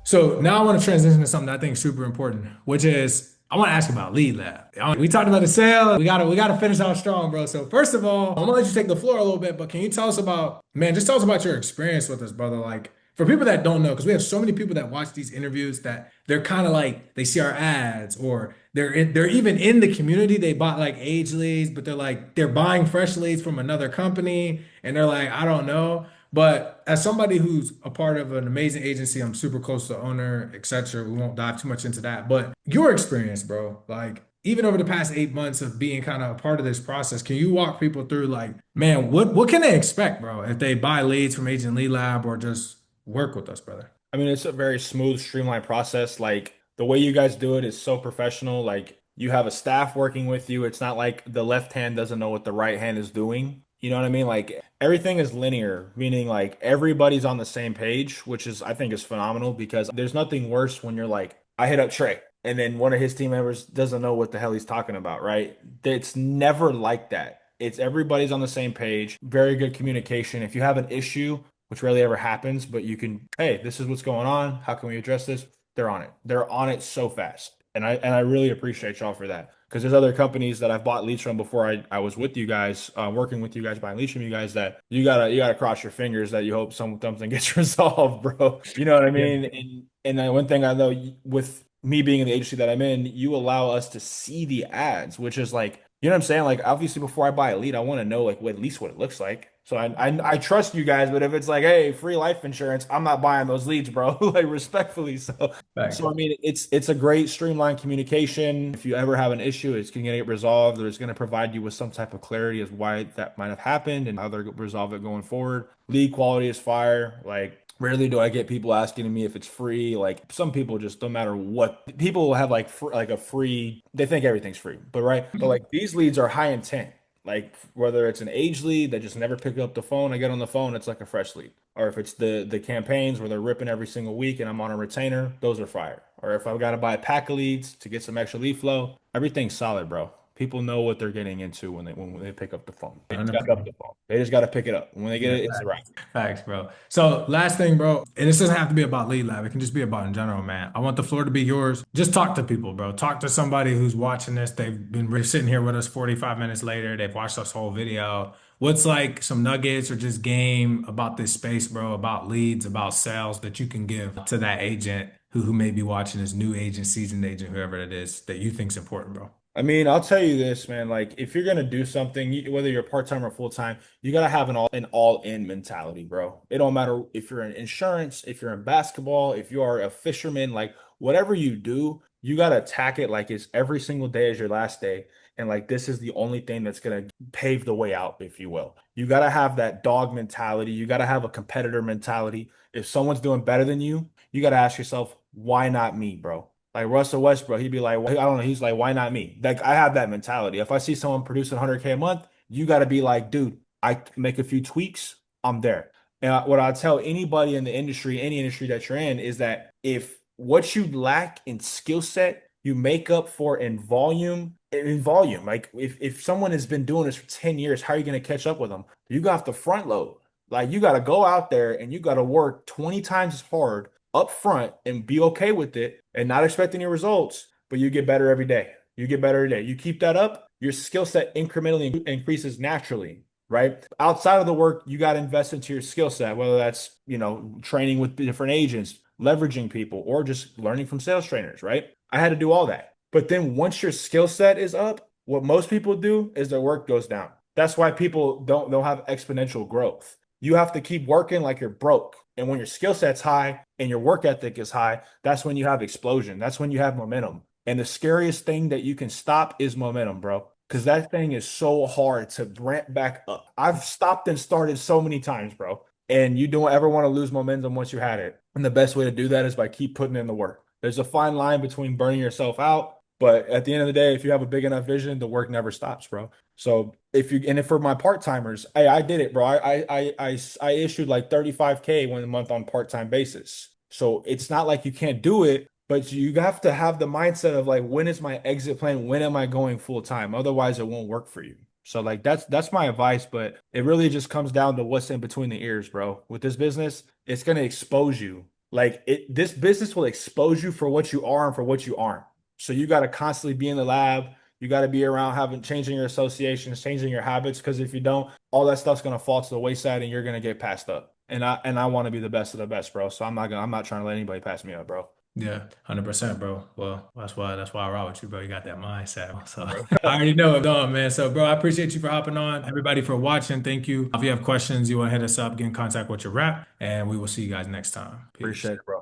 So now I want to transition to something that I think is super important, which is I want to ask about Lead Lab. We talked about the sale. We gotta finish out strong, bro. So first of all, I'm gonna let you take the floor a little bit, but can you tell us about, man, just tell us about your experience with this, brother. Like for people that don't know, because we have so many people that watch these interviews that they're kind of like they see our ads or they're even in the community. They bought like age leads, but they're buying fresh leads from another company, and they're like, I don't know. But as somebody who's a part of an amazing agency, I'm super close to the owner, etc. We won't dive too much into that. But your experience, bro, like even over the past 8 months of being kind of a part of this process, can you walk people through like, man, what can they expect, bro, if they buy leads from Agent Lead Lab or just work with us, brother? I mean, it's a very smooth, streamlined process. Like the way you guys do it is so professional. Like you have a staff working with you. It's not like the left hand doesn't know what the right hand is doing. You know what I mean? Like everything is linear, meaning like everybody's on the same page, which is I think is phenomenal because there's nothing worse when you're like, I hit up Trey and then one of his team members doesn't know what the hell he's talking about, right? It's never like that. It's everybody's on the same page, very good communication. If you have an issue, which rarely ever happens, but you can, hey, this is what's going on. How can we address this? They're on it. They're on it so fast. And I really appreciate y'all for that. Because there's other companies that I've bought leads from before I was with you guys, working with you guys, buying leads from you guys that you gotta cross your fingers that you hope something gets resolved, bro. You know what I Yeah. mean? And one thing I know with me being in the agency that I'm in, you allow us to see the ads, which is like, you know what I'm saying? Like obviously before I buy a lead, I want to know like at least what it looks like. So I trust you guys, but if it's like, hey, free life insurance, I'm not buying those leads, bro. Like respectfully. So I Facts. mean it's a great streamlined communication. If you ever have an issue, it's gonna get resolved, or it's gonna provide you with some type of clarity as why that might have happened and how they're gonna resolve it going forward. Lead quality is fire. Like rarely do I get people asking me if it's free. Like some people just don't matter what people will have like like a free, they think everything's free, but right. But like these leads are high intent. Like whether it's an age lead that just never pick up the phone, I get on the phone, it's like a fresh lead. Or if it's the campaigns where they're ripping every single week and I'm on a retainer, those are fire. Or if I've got to buy a pack of leads to get some extra lead flow, everything's solid, bro. People know what they're getting into when they pick up the phone. They just got to pick up 100%. the phone. They just got to pick it up. When they get Yeah, it, it's a facts. wrap. Facts, bro. So last thing, bro, and this doesn't have to be about Lead Lab. It can just be about in general, man. I want the floor to be yours. Just talk to people, bro. Talk to somebody who's watching this. They've been sitting here with us 45 minutes later. They've watched this whole video. What's like some nuggets or just game about this space, bro, about leads, about sales that you can give to that agent who may be watching this new agent, seasoned agent, whoever it is that you think's important, bro? I mean, I'll tell you this, man. Like, if you're gonna do something, whether you're part-time or full-time, you gotta have an all-in mentality, bro. It don't matter if you're in insurance, if you're in basketball, if you are a fisherman, like whatever you do, you gotta attack it like it's every single day is your last day. And like this is the only thing that's gonna pave the way out, if you will. You gotta have that dog mentality. You gotta have a competitor mentality. If someone's doing better than you gotta ask yourself, why not me, bro? Like Russell Westbrook, he'd be like, I don't know. He's like, why not me? Like, I have that mentality. If I see someone producing 100K a month, you got to be like, dude, I make a few tweaks, I'm there. And what I tell anybody in the industry, any industry that you're in, is that if what you lack in skill set, you make up for in volume. Like, if someone has been doing this for 10 years, how are you going to catch up with them? You got to front load. Like, you got to go out there and you got to work 20 times as hard up front and be okay with it and not expect any results, but you get better every day. You get better every day. You keep that up, your skill set incrementally increases naturally, right? Outside of the work, you got to invest into your skill set, whether that's, training with different agents, leveraging people, or just learning from sales trainers, right? I had to do all that. But then once your skill set is up, what most people do is their work goes down. That's why people don't have exponential growth. You have to keep working like you're broke. And when your skill set's high and your work ethic is high, that's when you have explosion. That's when you have momentum. And the scariest thing that you can stop is momentum, bro. Because that thing is so hard to ramp back up. I've stopped and started so many times, bro. And you don't ever want to lose momentum once you had it. And the best way to do that is by keep putting in the work. There's a fine line between burning yourself out, but at the end of the day, if you have a big enough vision, the work never stops, bro. So if for my part timers, hey, I did it, bro. I issued like 35K one month on part-time basis. So it's not like you can't do it, but you have to have the mindset of like, when is my exit plan? When am I going full time? Otherwise, it won't work for you. So like that's my advice, but it really just comes down to what's in between the ears, bro. With this business, it's gonna expose you. Like this business will expose you for what you are and for what you aren't. So you got to constantly be in the lab. You got to be around having changing your associations, changing your habits. Because if you don't, all that stuff's gonna fall to the wayside, and you're gonna get passed up. And I want to be the best of the best, bro. So I'm not trying to let anybody pass me up, bro. Yeah, 100%, bro. Well, that's why I rock with you, bro. You got that mindset. So Bro. I already know it, done, man. So, bro, I appreciate you for hopping on. Everybody for watching. Thank you. If you have questions, you want to hit us up, get in contact with your rap, and we will see you guys next time. Peace. Appreciate it, bro.